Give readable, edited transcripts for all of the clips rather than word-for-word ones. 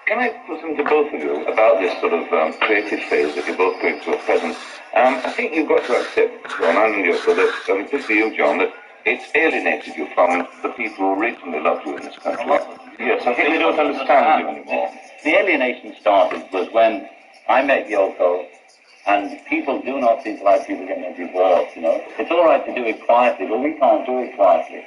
Can I put something to both of you about this sort of creative phase that you're both going through at present? I think you've got to accept, John, and Yoko, that, particularly you, John, that it's alienated you from the people who originally loved you in this country. Yes, I think they don't understand you anymore. The alienation started was when I met Yoko, and people do not think like people getting a divorce, you know. It's all right to do it quietly, but we can't do it quietly.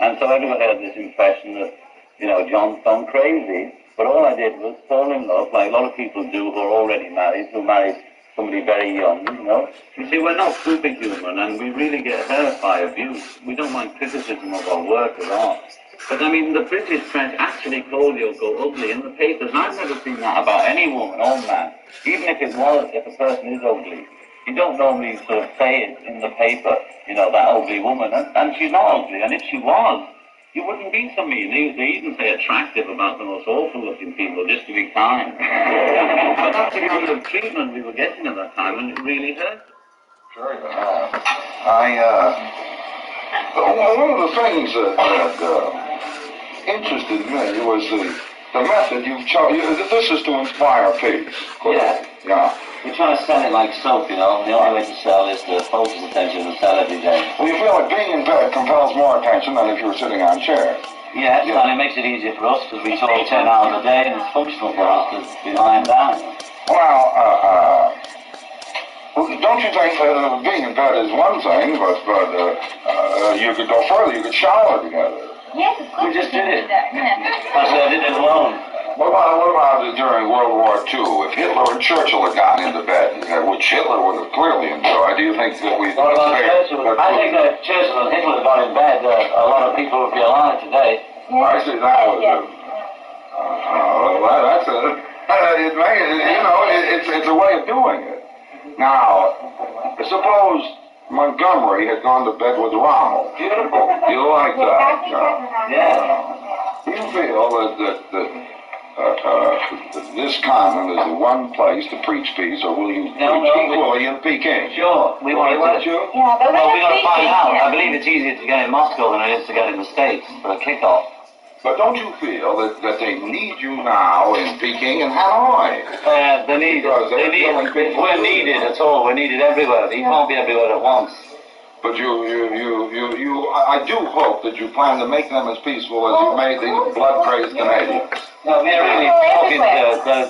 And so everybody had this impression that, you know, John's gone crazy. But all I did was fall in love, like a lot of people do who are already married, who married somebody very young, you know. You see, we're not superhuman, and we really get hurt by abuse. We don't mind criticism of our work or art. But, I mean, the British press actually called Yoko ugly in the papers, and I've never seen that about any woman or man. Even if a person is ugly, you don't normally sort of say it in the paper, you know, that ugly woman, and she's not ugly, and if she was, you wouldn't be so mean. They even say attractive about the most awful-looking people just to be kind. But that's the kind of treatment we were getting at that time, and it really hurt. Sure, one of the things that interested me was the method you've chosen. This is to inspire peace. Yeah. Yeah. We're trying to sell it like soap, you know. The only way to sell is to focus attention and sell every day. Well, you feel like being in bed compels more attention than if you were sitting on chairs. Yes, yeah. And it makes it easier for us because we talk 10 hours a day, and it's functional for us to be lying down. Well, don't you think being in bed is one thing, but you could go further. You could shower together. Yes, of course. We just did it. Yeah. Actually, I did it alone. What about during World War II? If Hitler and Churchill had gotten into bed, which Hitler would have clearly enjoyed, do you think that we... What about Churchill? I think that Churchill and Hitler got in bed, a lot of people would be alive today. Yeah. I see, that was it. Well, that's it. It's a way of doing it. Now, suppose Montgomery had gone to bed with Rommel. Beautiful. You like that? Yeah. Do you feel that this continent is the one place to preach peace, or will you preach equally in Peking? Sure, we want to. Yeah, but well, we got to find out. I believe it's easier to get in Moscow than it is to get in the States for a kickoff. But don't you feel that they need you now in Peking and Hanoi? We're needed at all. We're needed everywhere. You can't be everywhere at once. But I do hope that you plan to make them as peaceful as you made these blood-crazed Canadians. No, we're really talking,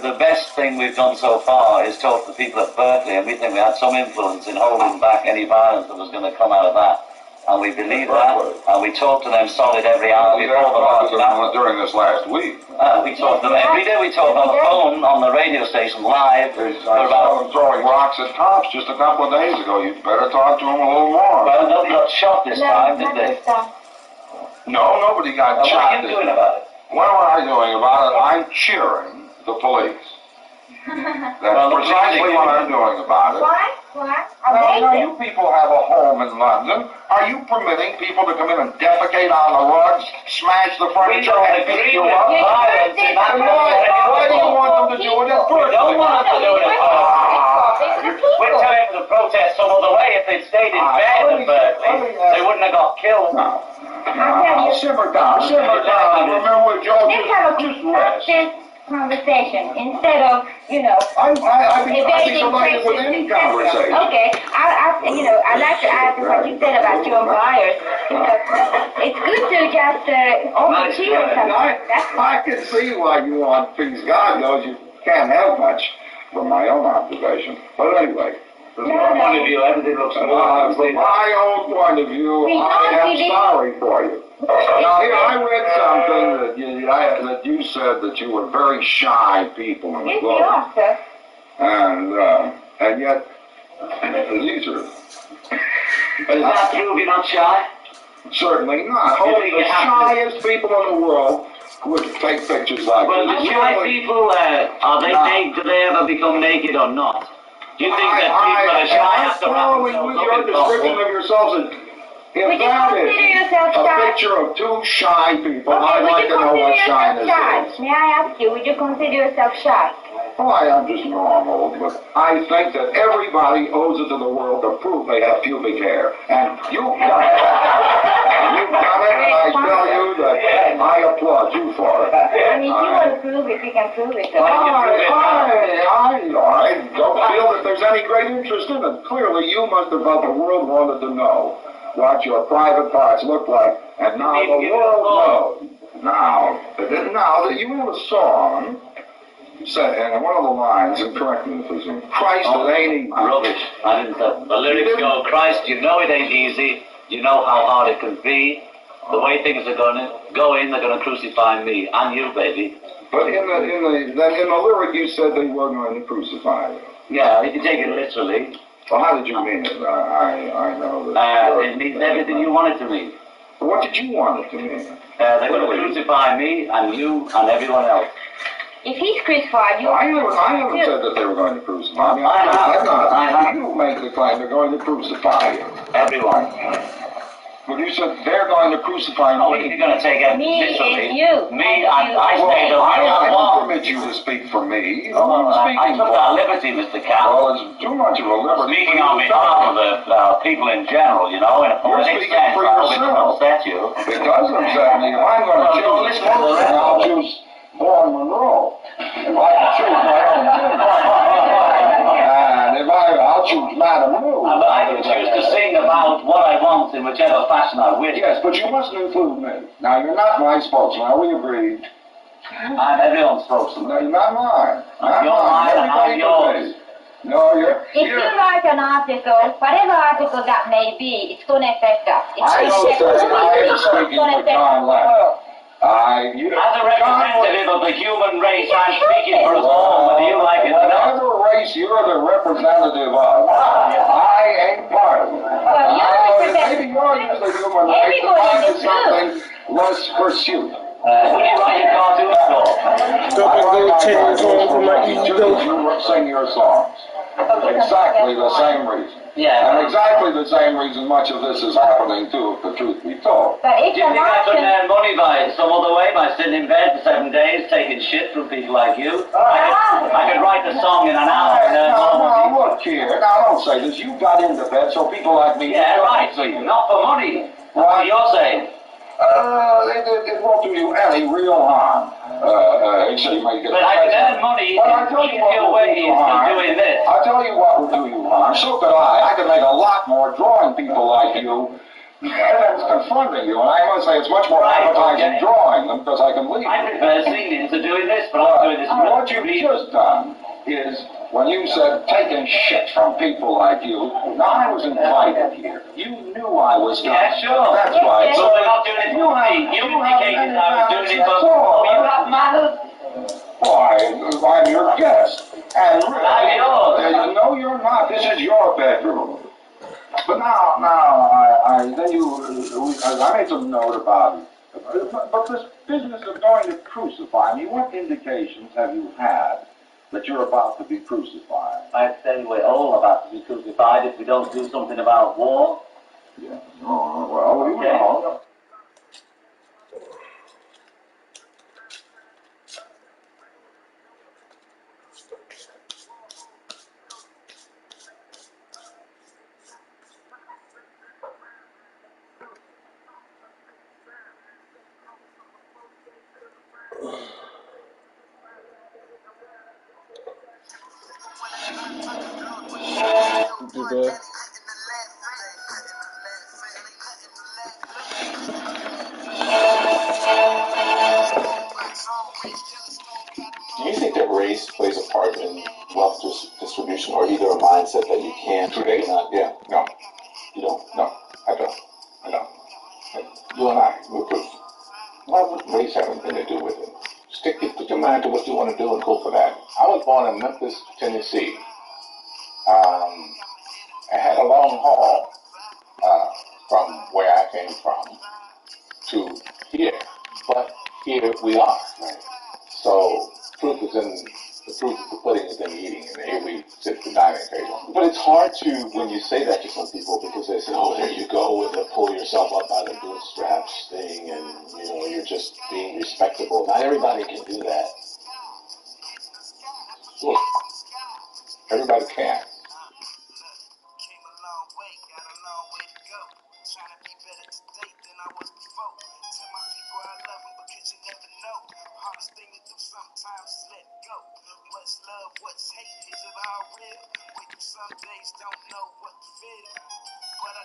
the best thing we've done so far is talk to people at Berkeley, and we think we had some influence in holding back any violence that was going to come out of that. And we believe that, and we talk to them solid every hour before the last during this last week. We talk to them every day. We talk on the phone, on the radio station, live. I saw them throwing rocks at cops just a couple of days ago. You'd better talk to them a little more. Well, nobody got shot this time, did they? No, nobody got shot. What are you doing about it? What am I doing about it? I'm cheering the police. That's precisely what I'm doing about it. Why? Now, you people have a home in London. Are you permitting people to come in and defecate on the rugs, smash the furniture, and beat you up? Why do you want them to do it in Berkeley? We don't want them to do it in Berkeley. We're telling them to protest some other way. If they'd stayed in bed in Berkeley, they wouldn't have got killed. No. Simmer down. Remember what Joe just rest. Conversation instead of, you know, I'd be delighted with any conversation. Okay, I'd like to add to what you said about Joe Byers. It's good to just overhear something. I can see why you want peace. God knows you can't have much from my own observation. But anyway, from my point of view, everything looks from my own point of view, I am sorry for you. Now, here, I read something that you said that you were very shy people in the Yes, book. you are, sir. And yet, these are... But is that true? You're not shy? Certainly not. Only the shyest people in the world would take pictures like this. Well, the shy people, do they ever become naked or not? Do you think that people are shy have to wrap themselves with your description of yourselves if that is a picture of two shy people, I'd like to know what shyness is. May I ask you, would you consider yourself shy? Why, I'm just normal, but I think that everybody owes it to the world to prove they have pubic hair. And you've done it. You've done it, and I tell you that I applaud you for it. I mean, you want to prove if you can prove it. I don't feel that there's any great interest in it. Clearly, you must have felt the world wanted to know what your private parts look like, and now the world knows. Now that you have a song, said, and one of the lines, and correct me if it's in Christ, it ain't easy. Rubbish. I didn't say. The lyrics go, Christ, you know it ain't easy. You know how hard it can be. The way things are going to go in, they're going to crucify me and you, baby. But in the lyric, you said they were going to crucify you. Yeah, if you take it literally. Well, how did you mean it? I know that. It means everything you want it to mean. What did you want it to mean? They're going to crucify me and you and everyone else. If he's crucified, you... I haven't said that they were going to crucify me. I have. You make the claim they're going to crucify you. Everyone. But you said they're going to crucify me. Oh, you're going to take it literally. Me, you. Me, I stayed over I here. don't permit you to speak for me. I took that liberty, Mr. Cal. Well, it's too much of a liberty. Speaking on behalf of the people in general, you know, in a poetic sense, for I hope it yourself. will upset you. It does upset me. If I'm going to choose, listen to the rest I'll of it. choose Boy Monroe. If I can choose my own and I'll choose Madame Lou. I can choose to sing about what I want in whichever fashion I wish. Yes, but you mustn't include me. Now, you're not my spokesman. Are we agreed? I'm everyone's spokesman. No, you're not mine. You're mine and I'm yours. No, you're... If you write an article, whatever article that may be, it's going to affect us. I know that I am speaking for John Lennon. As a representative of the human race, I'm speaking for us all, whether you like it or not. Whatever race you're the representative of, I ain't part of it. Maybe you're just the human race, but mine is something less pursuit. What do you write your cartoons for? You sing your songs. Exactly the same reason. Yeah. And exactly the same reason much of this is happening too, if the truth be told. But if Do you think I couldn't earn money by some other way, by sitting in bed for 7 days, taking shit from people like you? I could write a song in an hour and earn more money. Now, look here. Now, don't say this. You got into bed so people like me... Yeah, right. Not for money. That's what you're saying. It won't do you any real harm. So you might get But I can earn money in easier ways than doing this. I'll tell you what would do you harm. So could I. I could make a lot more drawing people like you than confronting you. And I must say it's much more appetizing drawing them because I can leave. I prefer singing to doing this, but I'm doing this for what you've just done is when you said taking shit from people like you. Now, I was invited here. You knew I was done. Yeah, sure. That's right. So we're not doing it for me. You indicated I was doing it for... Oh, you have manners? Why, I'm your guest. And really, I'm yours. no, you're not. This is your bedroom. But now, I made some note about it. But this business of going to crucify me, what indications have you had that you're about to be crucified? I'd say we're all about to be crucified if we don't do something about war. Yeah. Oh, well, we know. Do you think that race plays a part in wealth distribution, or either a mindset that you can create? Yeah, no. You don't? No, I don't. You and I, we're proof. Why would race have anything to do with it? Put your mind to what you want to do and go for that. I was born in Memphis, Tennessee. I had a long haul from where I came from to here, but here we are. Right? So proof is the pudding is in the eating, and here we sit at the dining table. But it's hard to, when you say that to some people, because they say, oh, there you go, with the pull yourself up by the bootstraps thing, and, you're just being respectable. Not everybody can do that. Look, everybody can't.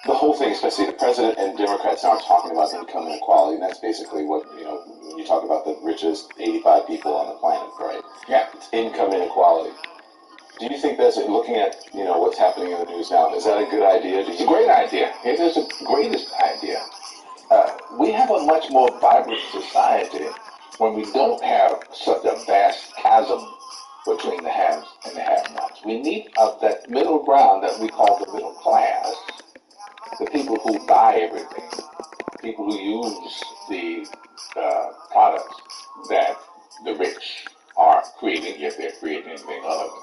The whole thing, especially the president and Democrats aren't talking about income inequality, and that's basically what, when you talk about the richest 85 people on the planet, right? Yeah. It's income inequality. Do you think that's, looking at, what's happening in the news now, is that a good idea? It's a great idea. It is the greatest idea. We have a much more vibrant society when we don't have such a vast chasm between the haves and the have-nots. We need that middle ground that we call the middle class, the people who buy everything, people who use the products that the rich are creating, if they're creating anything other than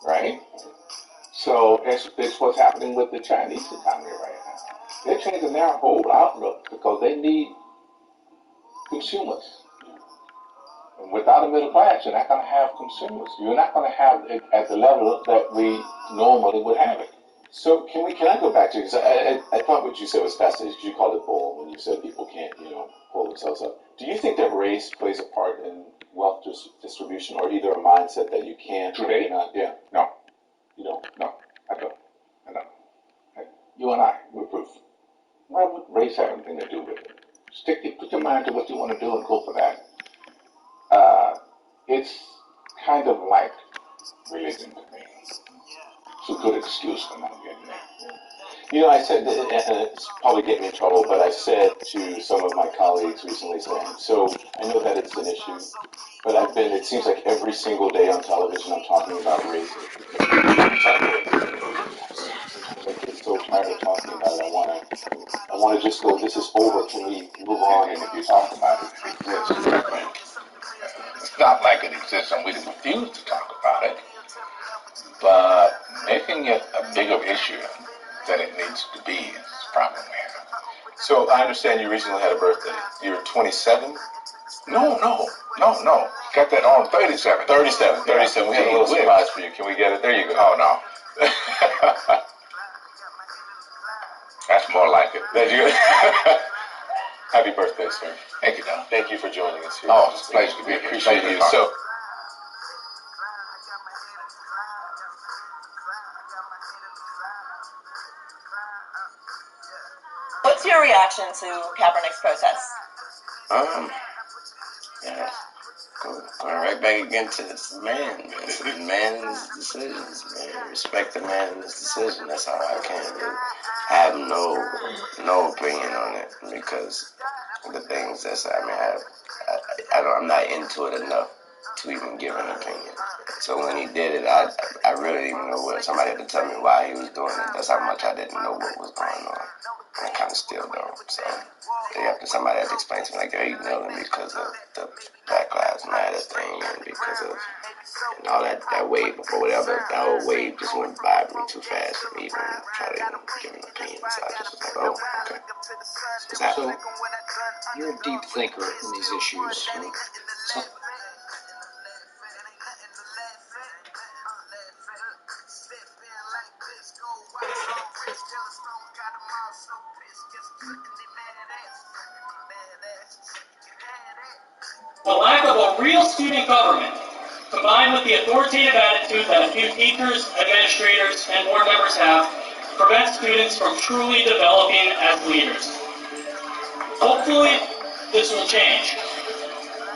right? So it's what's happening with the Chinese economy right now. They're changing their whole outlook because they need consumers. And without a middle class, you're not going to have consumers. You're not going to have it at the level that we normally would have it. So can I go back to, because I thought what you said was fascinating, because you called it bull when you said people can't, pull themselves up. Do you think that race plays a part in wealth distribution, or either a mindset that you can't? Today? Yeah. No. You don't? No, I don't. You and I, we're proof. Why would race have anything to do with it? Put your mind to what you want to do and go for that. It's kind of like religion to me. It's a good excuse for not getting there. I said, and it's probably getting me in trouble, but I said to some of my colleagues recently saying, so I know that it's an issue, but it seems like every single day on television I'm talking about race. I get so tired of talking about it. I want to just go, this is over, can we move on? And if you talk about it, it exists. It's not like it exists and we refuse to talk about it, but making it a bigger issue than it needs to be is probably where. So I understand you recently had a birthday. You're 27? No. Got that on 37. 37. We have a little surprise for you. Can we get it? There you go. Oh, no. That's more like it. There you go. Happy birthday, sir. Thank you, Don. Thank you for joining us here. Oh, it's a pleasure to be here. Appreciate you. So, what's your reaction to Kaepernick's protests? Yeah, going right back against this man. It's the man's decisions, man. Respect the man's decision. That's how I can. I have no opinion on it because the things I'm not into it enough to even give an opinion. So when he did it, I really didn't even know what. Somebody had to tell me why he was doing it. That's how much I didn't know what was going on. And I kind of still don't. So somebody had to explain to me, like, you kneeling because of the Black Lives Matter thing and because of all that wave or whatever. That whole wave just went by me too fast for me even try to give an opinion. So I just was like, oh, okay. So you're a deep thinker in these issues. So, the lack of a real student government, combined with the authoritative attitude that a few teachers, administrators, and board members have, prevents students from truly developing as leaders. Hopefully, this will change.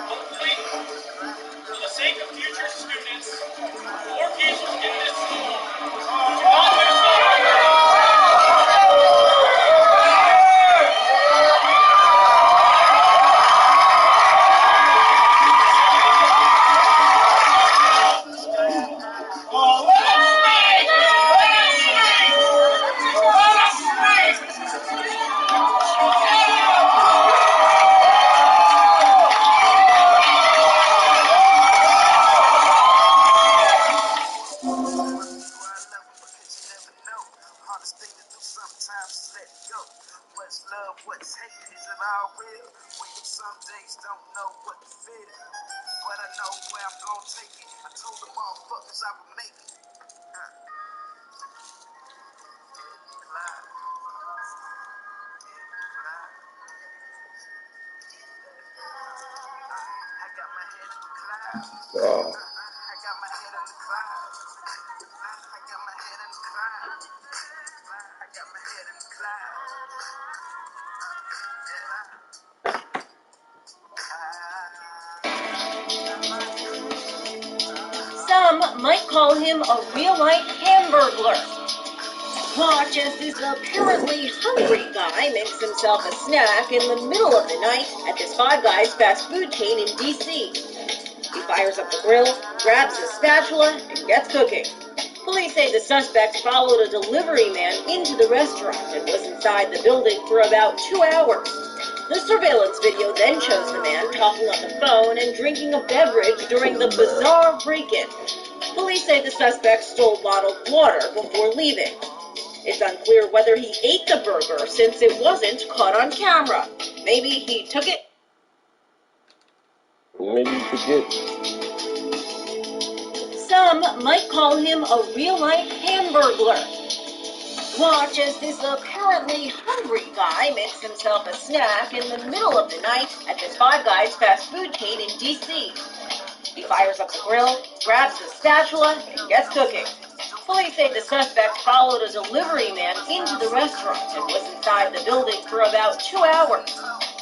Hopefully, for the sake of future students, more people in this school. Some might call him a real-life hamburglar. Watch as this apparently hungry guy makes himself a snack in the middle of the night at this Five Guys fast food chain in D.C. He fires up the grill, grabs a spatula, and gets cooking. Police say the suspect followed a delivery man into the restaurant and was inside the building for about 2 hours. The surveillance video then shows the man talking on the phone and drinking a beverage during the bizarre break-in. Police say the suspect stole bottled water before leaving. It's unclear whether he ate the burger since it wasn't caught on camera. Maybe he took it. Maybe you forget. Some might call him a real-life hamburglar. Watch as this apparently hungry guy makes himself a snack in the middle of the night at this Five Guys fast food chain in D.C. He fires up the grill, grabs the spatula, and gets cooking. Police say the suspect followed a delivery man into the restaurant and was inside the building for about 2 hours.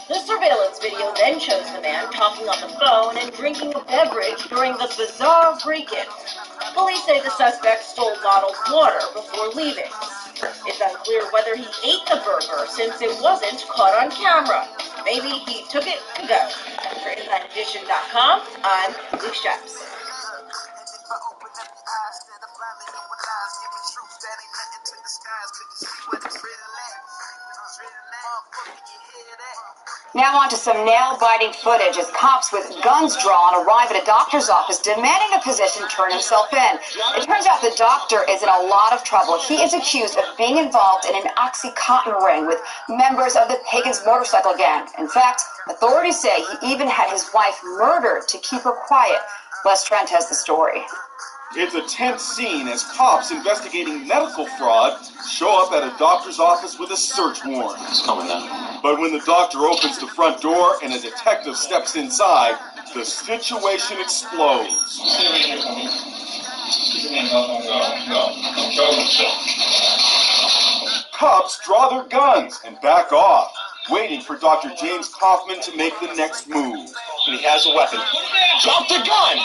The surveillance video then shows the man talking on the phone and drinking a beverage during the bizarre break-in. Police say the suspect stole bottled water before leaving. It's unclear whether he ate the burger since it wasn't caught on camera. Maybe he took it to go. For InsideEdition.com, I'm Luke Straps. Now on to some nail-biting footage as cops with guns drawn arrive at a doctor's office demanding a physician turn himself in. It turns out the doctor is in a lot of trouble. He is accused of being involved in an Oxycontin ring with members of the Pagans motorcycle gang. In fact, authorities say he even had his wife murdered to keep her quiet. Les Trent has the story. It's a tense scene as cops investigating medical fraud show up at a doctor's office with a search warrant. It's coming now. But when the doctor opens the front door and a detective steps inside, the situation explodes. Cops draw their guns and back off, waiting for Dr. James Kaufman to make the next move. He has a weapon. Drop the gun!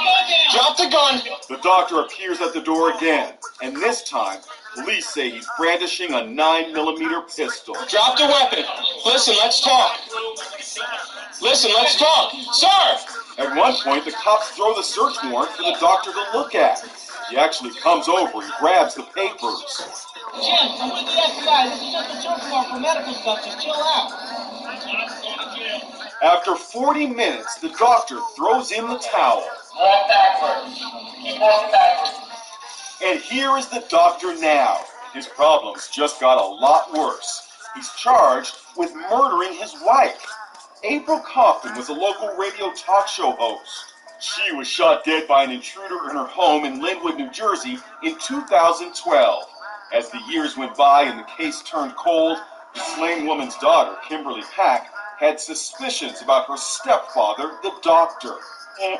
Drop the gun! The doctor appears at the door again, and this time, police say he's brandishing a 9mm pistol. Drop the weapon. Listen, let's talk. Listen, let's talk. Sir! At one point, the cops throw the search warrant for the doctor to look at. He actually comes over and grabs the papers. Jim, I'm with the FBI. This is just a search warrant for medical stuff. Just chill out. After 40 minutes, the doctor throws in the towel. Walk backwards. Keep walking backwards. And here is the doctor now. His problems just got a lot worse. He's charged with murdering his wife. April Kaufman was a local radio talk show host. She was shot dead by an intruder in her home in Linwood, New Jersey in 2012. As the years went by and the case turned cold, the slain woman's daughter, Kimberly Pack, had suspicions about her stepfather, the doctor. It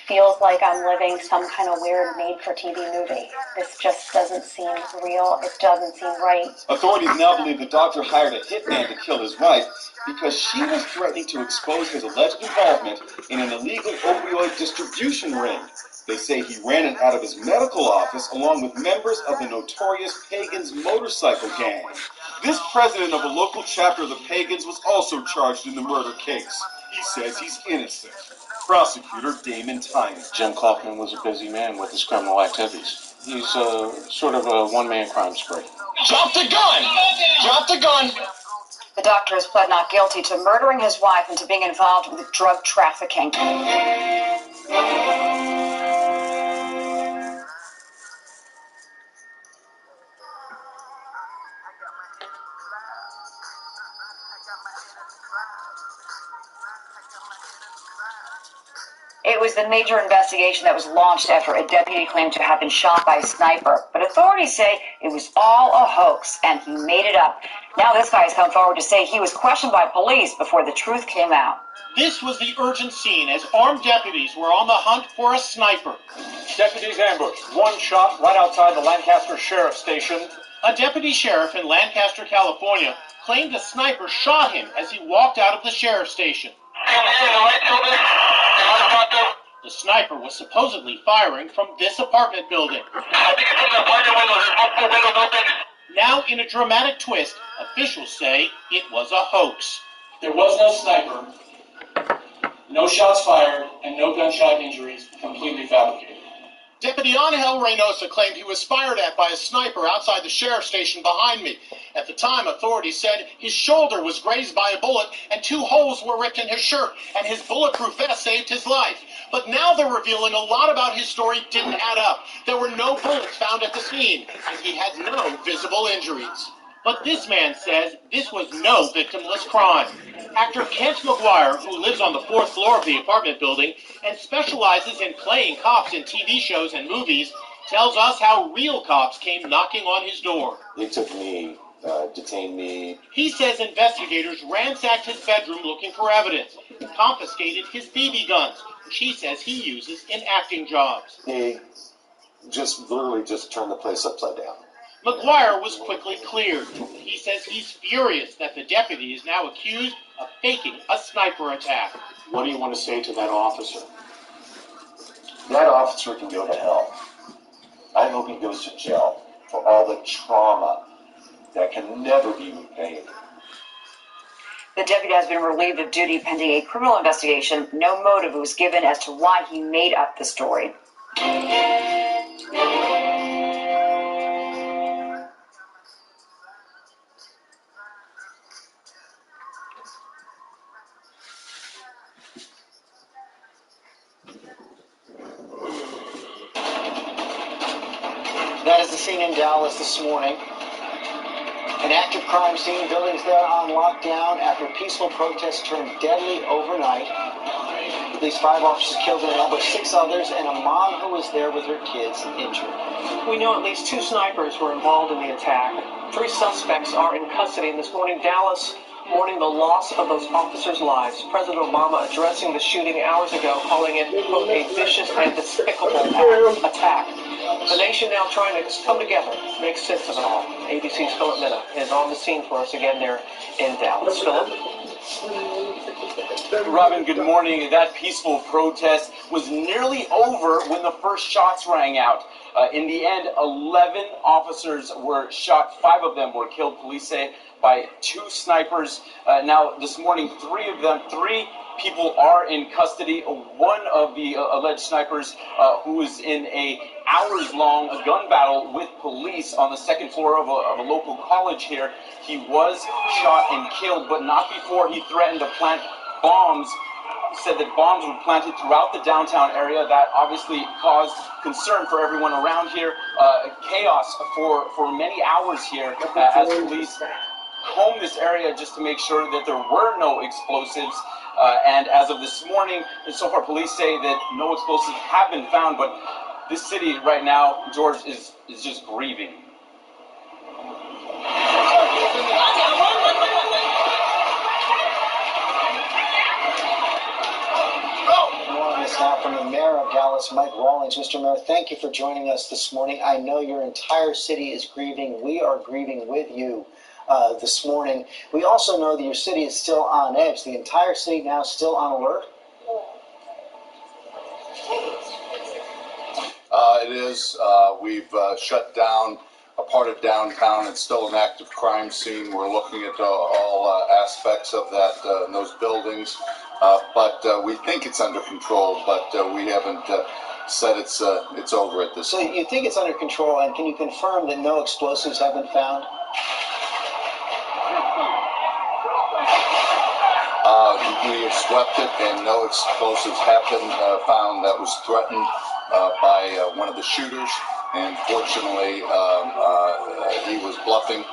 feels like I'm living some kind of weird made-for-TV movie. This just doesn't seem real. It doesn't seem right. Authorities now believe the doctor hired a hitman to kill his wife because she was threatening to expose his alleged involvement in an illegal opioid distribution ring. They say he ran it out of his medical office along with members of the notorious Pagans motorcycle gang. This president of a local chapter of the Pagans was also charged in the murder case. He says he's innocent. Prosecutor Damon Tynan. Jim Kaufman was a busy man with his criminal activities. He's sort of a one-man crime spree. Drop the gun! Drop the gun! The doctor has pled not guilty to murdering his wife and to being involved with drug trafficking. It was the major investigation that was launched after a deputy claimed to have been shot by a sniper. But authorities say it was all a hoax and he made it up. Now this guy has come forward to say he was questioned by police before the truth came out. This was the urgent scene as armed deputies were on the hunt for a sniper. Deputies ambushed. One shot right outside the Lancaster Sheriff's Station. A deputy sheriff in Lancaster, California, claimed a sniper shot him as he walked out of the sheriff's station. The sniper was supposedly firing from this apartment building. Now, in a dramatic twist, officials say it was a hoax. There was no sniper, no shots fired, and no gunshot injuries. Completely fabricated. Deputy Angel Reynosa claimed he was fired at by a sniper outside the sheriff's station behind me. At the time, authorities said his shoulder was grazed by a bullet and 2 holes were ripped in his shirt, and his bulletproof vest saved his life. But now they're revealing a lot about his story didn't add up. There were no bullets found at the scene, and he had no visible injuries. But this man says this was no victimless crime. Actor Kent McGuire, who lives on the 4th floor of the apartment building and specializes in playing cops in TV shows and movies, tells us how real cops came knocking on his door. They took me, detained me. He says investigators ransacked his bedroom looking for evidence, confiscated his BB guns, which he says he uses in acting jobs. They literally just turned the place upside down. McGuire was quickly cleared. He says he's furious that the deputy is now accused of faking a sniper attack. What do you want to say to that officer? That officer can go to hell. I hope he goes to jail for all the trauma that can never be repaid. The deputy has been relieved of duty pending a criminal investigation. No motive was given as to why he made up the story. That is the scene in Dallas this morning. An active crime scene, buildings there on lockdown after peaceful protests turned deadly overnight. At least 5 officers killed and another 6 others, and a mom who was there with her kids injured. We know at least 2 snipers were involved in the attack. 3 suspects are in custody, and this morning Dallas mourning the loss of those officers' lives. President Obama addressing the shooting hours ago, calling it, quote, a vicious and despicable attack. The nation now trying to come together, make sense of it all. ABC's Philip Minna is on the scene for us again there in Dallas. Philip? Robin, good morning. That peaceful protest was nearly over when the first shots rang out. In the end, 11 officers were shot. 5 of them were killed, police say, by 2 snipers. Now, this morning, 3 people are in custody. One of the alleged snipers who was in a hours-long gun battle with police on the 2nd floor of a local college here. He was shot and killed, but not before he threatened to plant bombs. Said that bombs were planted throughout the downtown area. That obviously caused concern for everyone around here. Chaos for many hours here as police combed this area just to make sure that there were no explosives. And as of this morning, so far police say that no explosives have been found, but this city right now, George, is just grieving. Now from the mayor of Dallas, Mike Rawlings. Mr. Mayor, thank you for joining us this morning. I know your entire city is grieving. We are grieving with you this morning. We also know that your city is still on edge. The entire city now still on alert? It is. We've shut down a part of downtown. It's still an active crime scene. We're looking at all aspects of that, those buildings. But we think it's under control, but we haven't said it's over at this point. So you think it's under control, and can you confirm that no explosives have been found? We have swept it, and no explosives have been found. That was threatened by one of the shooters, and fortunately he was bluffing.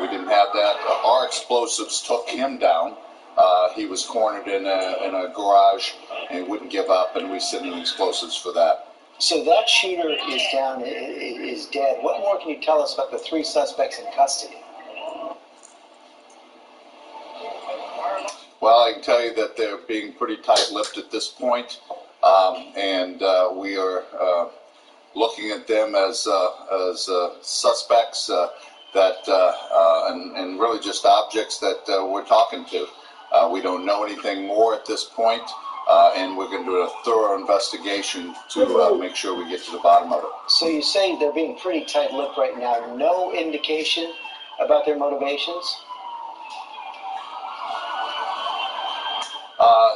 We didn't have that. Our explosives took him down. He was cornered in a garage and wouldn't give up, and we sent in explosives for that. So that shooter is down, is dead. What more can you tell us about the 3 suspects in custody? Well, I can tell you that they're being pretty tight-lipped at this point, and we are looking at them as suspects and really just objects that we're talking to. We don't know anything more at this point, and we're going to do a thorough investigation to make sure we get to the bottom of it. So you say they're being pretty tight-lipped right now. No indication about their motivations?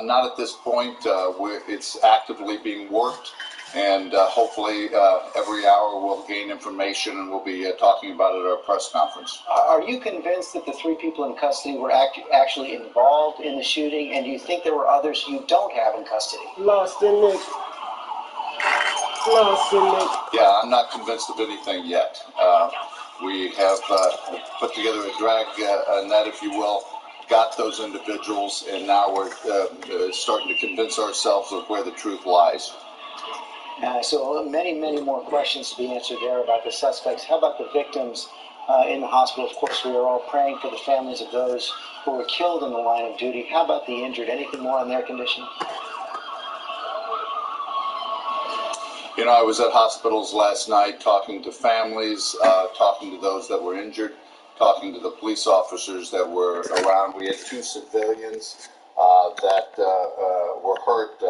Not at this point. It's actively being worked, and hopefully every hour we'll gain information, and we'll be talking about it at our press conference. Are you convinced that the 3 people in custody were actually involved in the shooting, and do you think there were others you don't have in custody? Lost in it. Lost in it. Yeah, I'm not convinced of anything yet. We have put together a drag net, if you will, got those individuals, and now we're starting to convince ourselves of where the truth lies. So many more questions to be answered there about the suspects. How about the victims in the hospital? Of course, we are all praying for the families of those who were killed in the line of duty. How about the injured? Anything more on their condition? You know, I was at hospitals last night talking to families, talking to those that were injured, talking to the police officers that were around. We had 2 civilians that were hurt.